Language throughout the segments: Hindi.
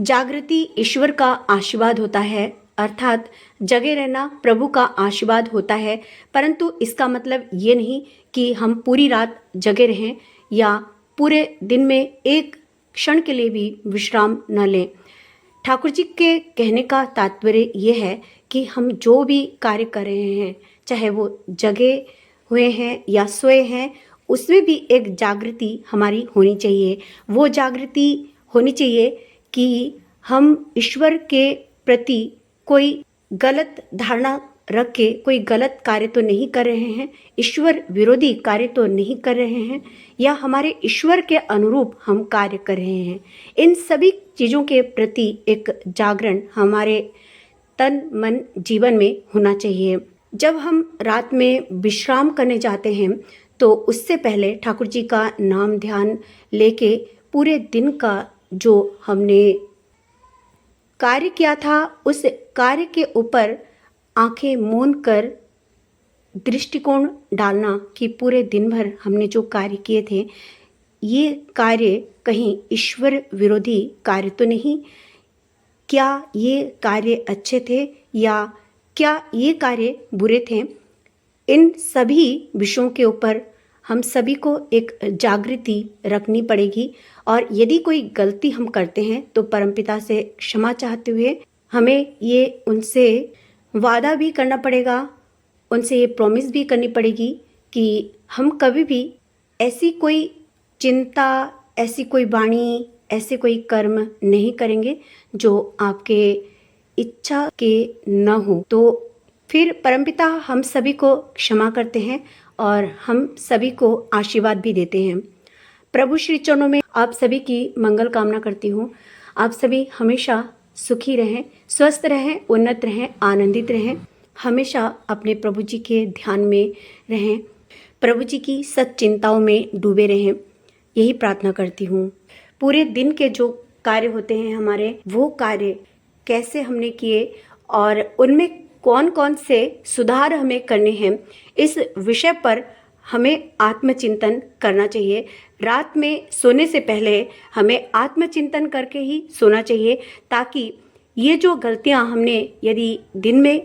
जागृति ईश्वर का आशीर्वाद होता है, अर्थात जगे रहना प्रभु का आशीर्वाद होता है। परंतु इसका मतलब ये नहीं कि हम पूरी रात जगे रहें या पूरे दिन में एक क्षण के लिए भी विश्राम न लें। ठाकुर जी के कहने का तात्पर्य ये है कि हम जो भी कार्य कर रहे हैं, चाहे वो जगे हुए हैं या सोए हैं, उसमें भी एक जागृति हमारी होनी चाहिए। वो जागृति होनी चाहिए कि हम ईश्वर के प्रति कोई गलत धारणा रख के कोई गलत कार्य तो नहीं कर रहे हैं, ईश्वर विरोधी कार्य तो नहीं कर रहे हैं, या हमारे ईश्वर के अनुरूप हम कार्य कर रहे हैं। इन सभी चीज़ों के प्रति एक जागरण हमारे तन मन जीवन में होना चाहिए। जब हम रात में विश्राम करने जाते हैं तो उससे पहले ठाकुर जी का नाम ध्यान लेके पूरे दिन का जो हमने कार्य किया था उस कार्य के ऊपर आंखें मूंद कर दृष्टिकोण डालना कि पूरे दिन भर हमने जो कार्य किए थे, ये कार्य कहीं ईश्वर विरोधी कार्य तो नहीं, क्या ये कार्य अच्छे थे या क्या ये कार्य बुरे थे। इन सभी विषयों के ऊपर हम सभी को एक जागृति रखनी पड़ेगी, और यदि कोई गलती हम करते हैं तो परमपिता से क्षमा चाहते हुए हमें ये उनसे वादा भी करना पड़ेगा, उनसे ये प्रॉमिस भी करनी पड़ेगी कि हम कभी भी ऐसी कोई चिंता, ऐसी कोई वाणी, ऐसे कोई कर्म नहीं करेंगे जो आपके इच्छा के न हो। तो फिर परमपिता हम सभी को क्षमा करते हैं और हम सभी को आशीर्वाद भी देते हैं। प्रभु श्री चरणों में आप सभी की मंगल कामना करती हूँ। आप सभी हमेशा सुखी रहें, स्वस्थ रहें, उन्नत रहें, आनंदित रहें, हमेशा अपने प्रभु जी के ध्यान में रहें, प्रभु जी की सत चिंताओं में डूबे रहें, यही प्रार्थना करती हूँ। पूरे दिन के जो कार्य होते हैं हमारे, वो कार्य कैसे हमने किए और उनमें कौन कौन से सुधार हमें करने हैं, इस विषय पर हमें आत्मचिंतन करना चाहिए। रात में सोने से पहले हमें आत्मचिंतन करके ही सोना चाहिए, ताकि ये जो गलतियां हमने यदि दिन में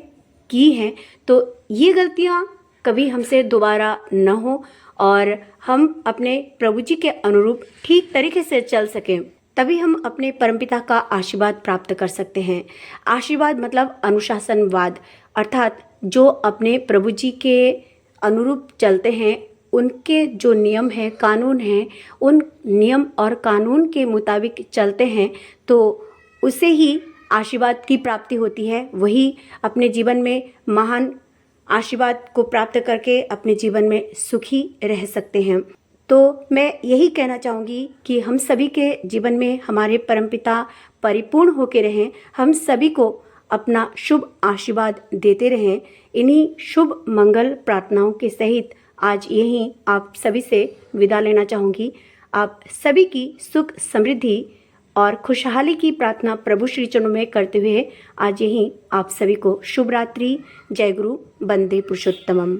की हैं तो ये गलतियां कभी हमसे दोबारा न हो और हम अपने प्रभु जी के अनुरूप ठीक तरीके से चल सकें। तभी हम अपने परमपिता का आशीर्वाद प्राप्त कर सकते हैं। आशीर्वाद मतलब अनुशासनवाद, अर्थात जो अपने प्रभु जी के अनुरूप चलते हैं, उनके जो नियम हैं, कानून हैं, उन नियम और कानून के मुताबिक चलते हैं तो उसे ही आशीर्वाद की प्राप्ति होती है। वही अपने जीवन में महान आशीर्वाद को प्राप्त करके अपने जीवन में सुखी रह सकते हैं। तो मैं यही कहना चाहूँगी कि हम सभी के जीवन में हमारे परमपिता परिपूर्ण होके रहें, हम सभी को अपना शुभ आशीर्वाद देते रहें। इन्हीं शुभ मंगल प्रार्थनाओं के सहित आज यहीं आप सभी से विदा लेना चाहूँगी। आप सभी की सुख समृद्धि और खुशहाली की प्रार्थना प्रभु श्री चरणों में करते हुए आज यहीं आप सभी को शुभ रात्रि। जय गुरु, वंदे पुरुषोत्तमम।